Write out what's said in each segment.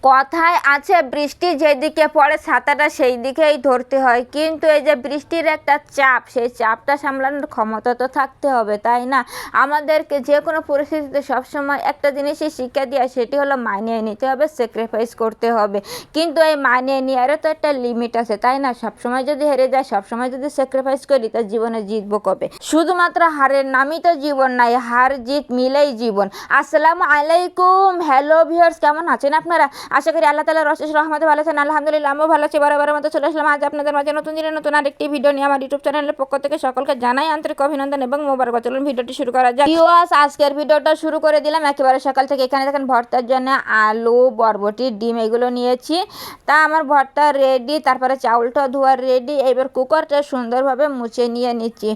কথায় আছে বৃষ্টি যেদিকে পড়ে ছাতাটা সেই দিকেই ধরতে হয়, কিন্তু এই যে বৃষ্টির একটা চাপ, সেই চাপটা সামলানোর ক্ষমতা তো থাকতে হবে, তাই না? আমাদেরকে যে কোনো পরিস্থিতিতে সবসময় একটা জিনিসই শিক্ষা দেয়, সেটি হলো মানিয়ে নিতে হবে, স্যাক্রিফাইস করতে হবে। কিন্তু এই মানিয়ে নেওয়ারও তো একটা লিমিট আছে, তাই না? সবসময় যদি হেরে যায়, সবসময় যদি স্যাক্রিফাইস করি, তা জীবনে জিতবো কবে? শুধুমাত্র হারের নামই তো জীবন নাই, হার জিত মিলেই জীবন। আসসালামু আলাইকুম, হ্যালো ভিউয়ার্স, কেমন আছেন আপনারা? আশা করি আল্লাহ তাআলার অশেষ রহমতে ভালো আছেন। আলহামদুলিল্লাহ, আমিও ভালো আছি। বারবারের মতো চলে আসলাম আজ আপনাদের মাঝে নতুন দিনে নতুন আরেকটি ভিডিও নিয়ে। আমার ইউটিউব চ্যানেলের পক্ষ থেকে সকলকে জানাই আন্তরিক অভিনন্দন এবং মোবারক। চলুন ভিডিওটি শুরু করা যাক। ভিউয়ার্স, আজকের ভিডিওটা শুরু করে দিলাম একেবারে সকাল থেকে। এখানে দেখেন ভর্তার জন্য আলু, বরবটি, ডিম এগুলো নিয়েছি। তা আমার ভর্তা রেডি, তারপরে চাউলটা ধোয়া রেডি। এবার কুকারটা সুন্দরভাবে মুছে নিয়ে নিচ্ছি।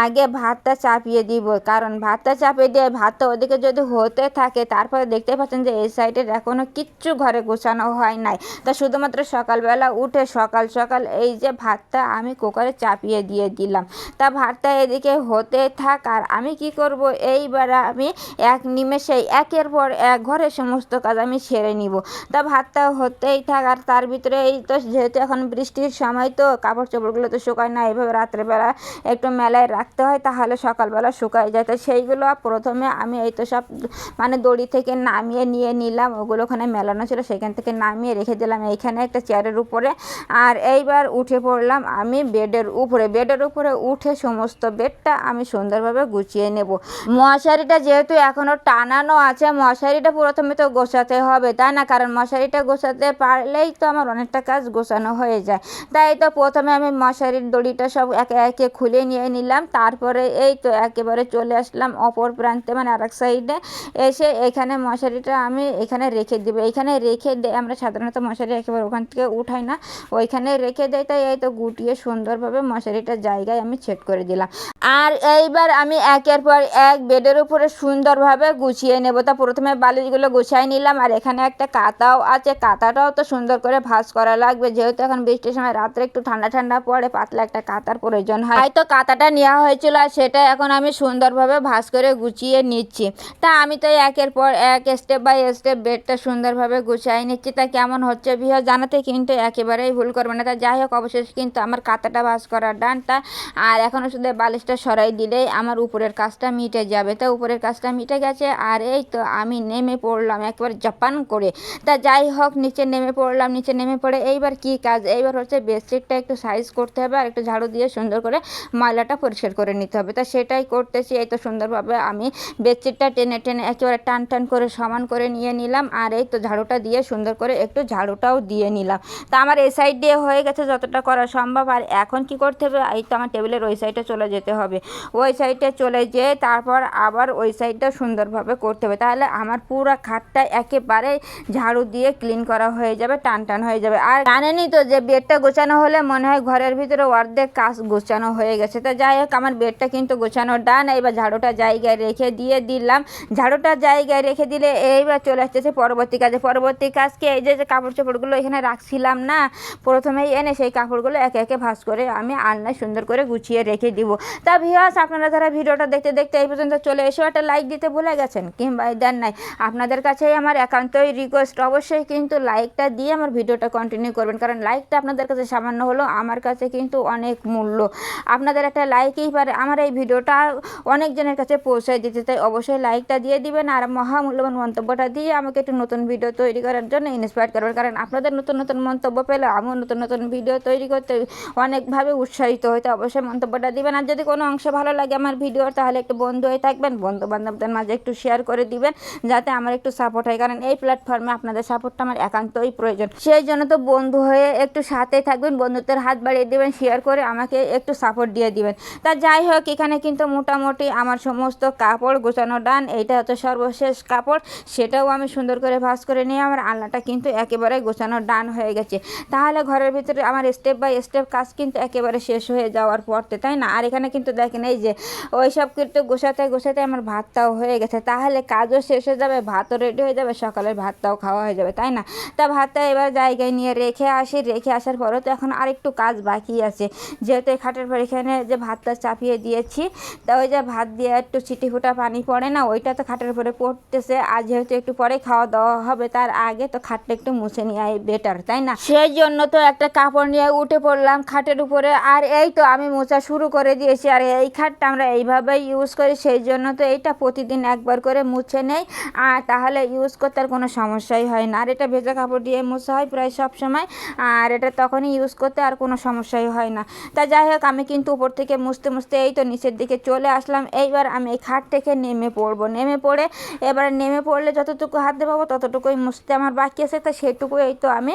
আগে ভাতটা চাপিয়ে দিব, কারণ ভাতটা চাপিয়ে দিয়ে ভাতটা ওদিকে যদি হতে থাকে, তারপরে দেখতে পাচ্ছেন যে এই সাইডের এখনও কিচ্ছু ঘরে গোছানো হয় নাই। তা শুধুমাত্র সকালবেলা উঠে সকাল সকাল এই যে ভাতটা আমি কুকারে চাপিয়ে দিয়ে দিলাম। তা ভাতটা এদিকে হতে থাক, আর আমি কি করব, এইবার আমি এক নিমেষেই একের পর এক ঘরে সমস্ত কাজ আমি সেরে নিব। তা ভাতটা হতেই থাক, আর তার ভিতরে এই তো যেহেতু এখন বৃষ্টির সময়, তো কাপড় চোপড়গুলো তো শুকায় না, এইভাবে রাত্রেবেলা একটু মেলায় রাখতে হয়, তাহলে সকালবেলা শুকায় যায়। তো সেইগুলো প্রথমে আমি এই তো সব মানে দড়ি থেকে নামিয়ে নিয়ে নিলাম। ওগুলো ওখানে মেলানো ছিল, সেখান থেকে নামিয়ে রেখে দিলাম এইখানে একটা চেয়ারের উপরে। আর এইবার উঠে পড়লাম আমি বেডের উপরে উঠে সমস্ত বেডটা আমি সুন্দরভাবে গুছিয়ে নেব। মশারিটা যেহেতু এখনও টানানো আছে, মশারিটা প্রথমে তো গোছাতে হবে, তাই না? কারণ মশারিটা গোছাতে পারলেই তো আমার অনেকটা কাজ গোছানো হয়ে যায়। তাই তো প্রথমে আমি মশারির দড়িটা সব একে একে খুলে নিয়ে নিলাম। তারপরে এই তো একেবারে চলে আসলাম অপর প্রান্তে, মানে আরেক সাইডে এসে এখানে মশারিটা আমি এখানে রেখে দেবো। এখানে রেখে আমরা সাধারণত মশারি একেবারে ওখান থেকে উঠাই না, ওইখানে রেখে দেয়। তাই এই তো গুটিয়ে সুন্দরভাবে মশারিটার জায়গায় আমি সেট করে দিলাম। আর এইবার আমি একের পর এক বেডের উপরে সুন্দরভাবে গুছিয়ে নেব। তা প্রথমে বালিশগুলো গুছিয়ে নিলাম, আর এখানে একটা কাঁথাও আছে, কাঁথাটাও তো সুন্দর করে ভাঁজ করা লাগবে, যেহেতু এখন বৃষ্টির সময় রাত্রে একটু ঠান্ডা ঠান্ডা পড়ে, পাতলা একটা কাঁথার প্রয়োজন হয়। তাই তো কাঁথাটা নেওয়া হয়েছিল, আর সেটা এখন আমি সুন্দরভাবে ভাঁজ করে গুছিয়ে নিচ্ছি। তা আমি তো একের পর এক স্টেপ বাই স্টেপ বেডটা সুন্দরভাবে গুছিয়ে নিচ্ছি। তা কেমন হচ্ছে ভিডিও জানাতে কিন্তু একেবারেই ভুল করবে না। তা যাই হোক, অবশেষে কিন্তু আমার কাঁথাটা ভাঁজ করা ডানটা, আর এখনও শুধু বালিশটা সরাই দিলেই আমার উপরের কাজটা মিটে যাবে। তা উপরের কাজটা মিটে গেছে, আর এই তো আমি নেমে পড়লাম একবার জাপান করে। তা যাই হোক, নিচে নেমে পড়লাম। নিচে নেমে পড়ে এইবার কি কাজ, এইবার হচ্ছে বেডশিটটা একটু সাইজ করতে হবে, আর একটু ঝাড়ু দিয়ে সুন্দর করে ময়লাটা পরিষ্কার করে নিতে হবে। তা সেটাই করতেছি। এই তো সুন্দরভাবে আমি বেডশিটটা টেনে টেনে একেবারে টান টান করে সমান করে নিয়ে নিলাম, আর এই তো ঝাড়ুটা দিয়ে সুন্দর করে একটু ঝাড়ুটাও দিয়ে নিলাম। তা আমার এই সাইড দিয়ে হয়ে গেছে যতটা করা সম্ভব। আর এখন কি করতে হবে, এই তো আমার টেবিলের ওই সাইডে চলে যেতে হবে। ওই সাইডে চলে যেয়ে তারপর আবার ওই সাইডটা সুন্দরভাবে করতে হবে, তাহলে আমার পুরো খাটটা একেবারে ঝাড়ু দিয়ে ক্লিন করা হয়ে যাবে, টান টান হয়ে যাবে। আর জানেনই তো যে বেডটা গোছানো হলে মনে হয় ঘরের ভিতরে অর্ধেক কাজ গোছানো হয়ে গেছে। তা যাই হোক, আমার বেডটা কিন্তু গোছানো ডান। এবার ঝাড়ুটা জায়গায় রেখে দিয়ে দিলাম। ঝাড়ুটা জায়গায় রেখে দিলে এইবার চলে আসতেছে পরবর্তী কাজে। পরবর্তী কাজকে এই যে কাপড় চোপড়গুলো এখানে রাখছিলাম না, প্রথমেই এনে সেই কাপড়গুলো একে একে ভাঁজ করে আমি আলনায় সুন্দর করে গুছিয়ে রেখে দিব। তা ভিউয়ার্স, আপনারা যারা ভিডিওটা দেখতে দেখতে এই পর্যন্ত চলে এসেও একটা লাইক দিতে ভুলে গেছেন কিংবা দেন নাই, আপনাদের কাছেই আমার একান্তই রিকোয়েস্ট, অবশ্যই কিন্তু লাইকটা দিয়ে আমার ভিডিওটা কন্টিনিউ করবেন, কারণ লাইকটা আপনাদের কাছে সামান্য হলেও আমার কাছে কিন্তু অনেক মূল্য। আপনাদের একটা লাইকই পারে আমার এই ভিডিওটা অনেকজনের কাছে পৌঁছায় দিতে। তাই অবশ্যই লাইকটা দিয়ে দিবেন, আর মহামূল্যবান মন্তব্যটা দিয়ে আমাকে একটু নতুন ভিডিও তৈরি করার জন্য ইন্সপায়ার করবেন, কারণ আপনাদের নতুন নতুন মন্তব্য পেলে আমিও নতুন নতুন ভিডিও তৈরি করতে অনেকভাবে উৎসাহিত হইতে। অবশ্যই মন্তব্যটা দিবেন, আর যদি কোনো অংশ ভালো লাগে আমার ভিডিওর, তাহলে একটু বন্ধু হয়ে থাকবেন, বন্ধু বান্ধবদের মাঝে একটু শেয়ার করে দিবেন, যাতে আমার একটু সাপোর্ট হয়, কারণ এই প্ল্যাটফর্মে আপনাদের সাপোর্টটা আমার একান্তই প্রয়োজন। সেই জন্য তো বন্ধু হয়ে একটু সাথে থাকবেন, বন্ধুত্বের হাত বাড়িয়ে দিবেন, শেয়ার করে আমাকে একটু সাপোর্ট দিয়ে দিবেন। তা যাই হোক, এখানে কিন্তু মোটামুটি আমার সমস্ত কাপড় গোছানো ডান। এইটা হচ্ছে সর্বশেষ কাপড়, সেটাও আমি সুন্দর করে ভাঁজ করে নিয়ে আমার আলনাটা কিন্তু একেবারে গোছানো ডান হয়ে গেছে। তাহলে ঘরের ভিতরে আমার স্টেপ বাই স্টেপ কাজ কিন্তু একেবারে শেষ হয়ে যাওয়ার পরতে, তাই না? আর এখানে কিন্তু দেখেন এই যে ওই সব কিন্তু গোছাতে গোছাতে আমার ভাতটাও হয়ে গেছে, তাহলে কাজও শেষ হয়ে যাবে, ভাতও রেডি হয়ে যাবে, সকালের ভাতটাও খাওয়া হয়ে যাবে, তাই না? তা ভাতটা এবার জায়গায় নিয়ে রেখে আসি। রেখে আসার পরেও তো এখন আরেকটু কাজ বাকি আছে, যেহেতু এই খাটের পর এখানে যে ভাতটা চাপিয়ে দিয়েছি, তা ওই যে ভাত দিয়ে একটু ছিটি ফুটা পানি পড়ে না, ওইটা তো খাটের উপরে পড়তেছে। আর যেহেতু একটু পরে খাওয়া দাওয়া হবে, তার লাগে, তো খাটটা একটু মুছে নেওয়াই বেটার, তাই না? সেই জন্য তো একটা কাপড় নিয়ে উঠে পড়লাম খাটের উপরে। আর এই তো আমি মোছা শুরু করে দিয়েছি। আর এই খাটটা আমরা এইভাবেই ইউজ করি, সেই জন্য তো এইটা প্রতিদিন একবার করে মুছে নেই, আর তাহলে ইউজ করতে আর কোনো সমস্যাই হয় না। আর এটা ভেজা কাপড় দিয়ে মোছা হয় প্রায় সব সময়, আর এটা তখনই ইউজ করতে আর কোনো সমস্যাই হয় না। তা যাই হোক, আমি কিন্তু উপর থেকে মুছতে মুছতে এই তো নিচের দিকে চলে আসলাম। এইবার আমি এই খাট থেকে নেমে পড়বো। নেমে পড়লে যতটুকু হাতে পাবো ততটুকুই মুছতে আমার বাকি আছে, তা সেটুকু এই তো আমি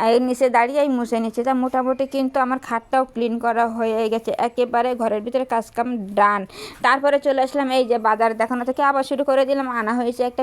এই নিচে দাঁড়িয়েই মুছে নিচ্ছি। তা মোটামুটি কিন্তু আমার খাটটাও ক্লিন করা হয়ে গেছে, একেবারে ঘরের ভিতরে কাজকাম ডান। তারপরে চলে আসলাম এই যে বাজার দেখানো থেকে আবার শুরু করে দিলাম। আনা হয়েছে একটা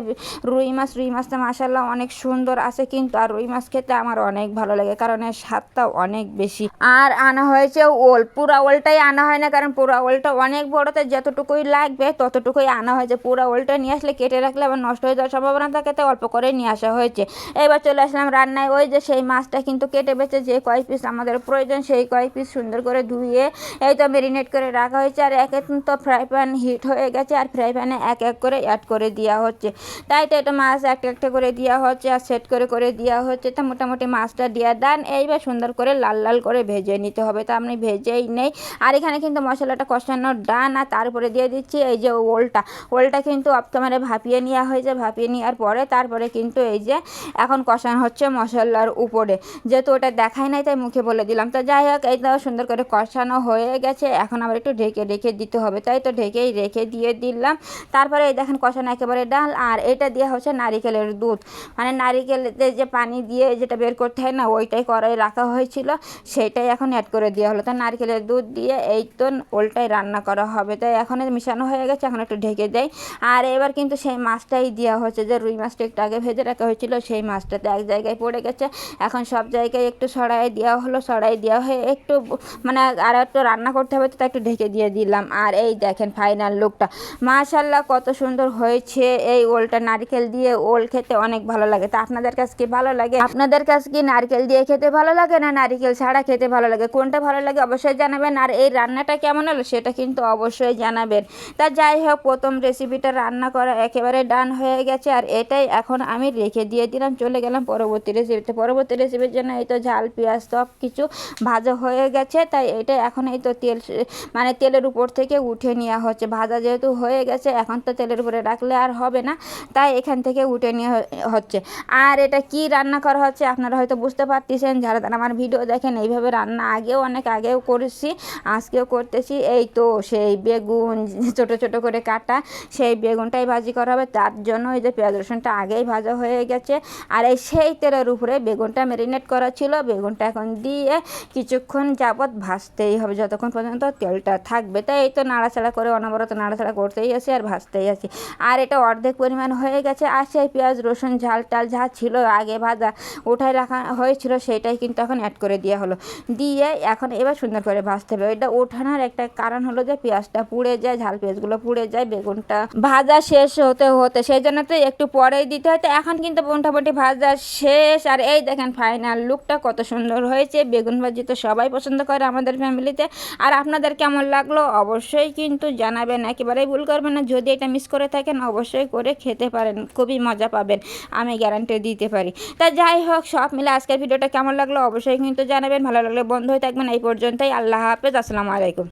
রুই মাছটা মাশাআল্লাহ অনেক সুন্দর আছে কিন্তু, আর রুই মাছ খেতে আমার অনেক ভালো লাগে কারণ এর স্বাদটাও অনেক বেশি। আর আনা হয়েছে ওল, পুরা ওলটাই আনা হয় না কারণ পুরা ওলটা অনেক বড়তে যতটুকুই লাগবে ততটুকুই আনা হয়েছে। পুরা ওলটা নিয়ে আসলে কেটে রাখলে আবার নষ্ট হয়ে যাওয়ার সম্ভাবনা থাকে, তাই অল্প করে নিয়ে আসা হয়েছে। এবার চলে আসলাম রান্নায়। ওই যে সেই মাছটা কিন্তু কেটে বেছে যে কয় পিস আমাদের প্রয়োজন সেই কয় পিস সুন্দর করে ধুয়ে এই তো ম্যারিনেট করে রাখা হয়েছে। আর এক তো ফ্রাই প্যান হিট হয়ে গেছে, আর ফ্রাই প্যানে এক এক করে অ্যাড করে দেওয়া হচ্ছে। তাই তো এটা মাছ একটা একটা করে দেওয়া হচ্ছে আর সেট করে করে দেওয়া হচ্ছে। তা মোটামুটি মাছটা দেওয়া ডান। এইবার সুন্দর করে লাল লাল করে ভেজে নিতে হবে, তা আমি ভেজেই নেই। আর এখানে কিন্তু মশলাটা কষানো ডান। আর তারপরে দিয়ে দিচ্ছি এই যে ওলটা কিন্তু অফ ক্যামেরায় ভাপিয়ে নেওয়া হয়েছে। ভাপিয়ে নেওয়ার পরে তারপরে কিন্তু এই যে এখন কষানো হচ্ছে মশলার উপরে, যেহেতু ওটা দেখাই নাই তাই মুখে বলে দিলাম। তো যাই হোক, এই তো সুন্দর করে কষানো হয়ে গেছে, এখন আবার একটু ঢেকে রেখে দিতে হবে, তাই তো ঢেকেই রেখে দিয়ে দিলাম। তারপরে এই দেখেন কষানো একেবারে ডাল। আর এটা দেওয়া হচ্ছে নারিকেলের দুধ, মানে নারিকেলতে যে পানি দিয়ে যেটা বের করতে হয় না, ওইটাই কড়াই রাখা হয়েছিল, সেইটাই এখন অ্যাড করে দেওয়া হলো। তো নারকেলের দুধ দিয়ে এই তো ওলটাই রান্না করা হবে। তাই এখন মিশানো হয়ে গেছে, এখন একটু ঢেকে দেয়। আর এবার কিন্তু সেই মাছটাই দেওয়া হচ্ছে, যে রুই মাছটা একটু আগে ভেজে রাখা হয়েছিল সেই মাছটাতে এক জায়গায় পড়ে গেছে, এখন সব জায়গায় একটু সরাই দেওয়া হলো। সরাই দেওয়া হয়ে একটু মানে আর একটু রান্না করতে হবে, তো একটু ঢেকে দিয়ে দিলাম। আর এই দেখেন ফাইনাল লুকটা, মাশাআল্লাহ কত সুন্দর হয়েছে। এই ওলটা নারকেল দিয়ে ওল খেতে অনেক ভালো লাগে। তা আপনাদের কাছে কি ভালো লাগে? আপনাদের কাছে কি নারকেল দিয়ে খেতে ভালো লাগে না নারকেল ছাড়া খেতে ভালো লাগে? কোনটা ভালো লাগে অবশ্যই জানাবেন। আর এই রান্নাটা কেমন হলো সেটা কিন্তু অবশ্যই জানাবেন। তা যাই হোক, প্রথম রেসিপিটা রান্না করা একেবারে ডান হয়ে গেছে, আর এটাই এখন আমি রেখে দিয়ে দিলাম। চলে গেলাম পরবর্তী রেসিপির জন্য। এই তো ঝাল পেঁয়াজ সব কিছু ভাজা হয়ে গেছে, তাই এটা এখন এই তো তেলের উপর থেকে উঠে নেওয়া হচ্ছে। ভাজা যেহেতু হয়ে গেছে, এখন তো তেলের উপরে রাখলে আর হবে না, তাই এখান থেকে উঠে নেওয়া হচ্ছে। আর এটা কি রান্না করা হচ্ছে আপনারা হয়তো বুঝতে পারতেছেন, যারা আমার ভিডিও দেখেন। এইভাবে রান্না অনেক আগেও করেছি, আজকেও করতেছি। এই তো সেই বেগুন ছোট ছোট করে কাটা, সেই বেগুনটাই ভাজি করা হবে। তার জন্য এই যে পেঁয়াজ রসুনটা আগেই ভাজা হয়ে গেছে। আর এই সেই তেলের উপরে বেগুনটা ম্যারিনেট করা ছিল, বেগুনটা এখন দিয়ে কিছুক্ষণ যাবৎ ভাজতেই হবে, যতক্ষণ পর্যন্ত তেলটা থাকবে। তাই এই তো নাড়াচাড়া করে অনবরত নাড়াচাড়া করতেই আছি আর ভাজতেই আছি। আর এটা অর্ধেক পরিমাণ হয়ে গেছে। আর সেই পেঁয়াজ রসুন ঝাল টাল যা ছিল আগে ভাজা উঠায় রাখা হয়েছিল, সেইটাই কিন্তু এখন অ্যাড করে দেওয়া হলো। দিয়ে এখন এবার সুন্দর করে ভাজতে হবে। এটা ওঠানোর একটা কারণ হলো যে পেঁয়াজটা পুড়ে যায়, ঝাল পেঁয়াজগুলো পুড়ে যায় বেগুনটা ভাজা শেষ হতে, সেই জন্য তো একটু পরেই দিতে হয়। তো এখন কিন্তু মোটামুটি ভাজা শেষ। আর এই দেখেন ফাইনাল লুকটা কত সুন্দর হয়েছে। বেগুন ভাজি তো সবাই পছন্দ করে আমাদের ফ্যামিলিতে। আর আপনাদের কেমন লাগলো অবশ্যই কিন্তু জানাবেন, একেবারেই ভুল করবেন না। যদি এটা মিস করে থাকেন অবশ্যই করে খেতে পারেন, খুবই মজা পাবেন, আমি গ্যারান্টি দিতে পারি। তা যাই হোক, সব মিলে আজকের ভিডিওটা কেমন লাগলো অবশ্যই কিন্তু জানাবেন। ভালো লাগলে বন্ধু হয়ে থাকবেন। এই পর্যন্তই, আল্লাহ হাফেজ, আসসালামু আলাইকুম।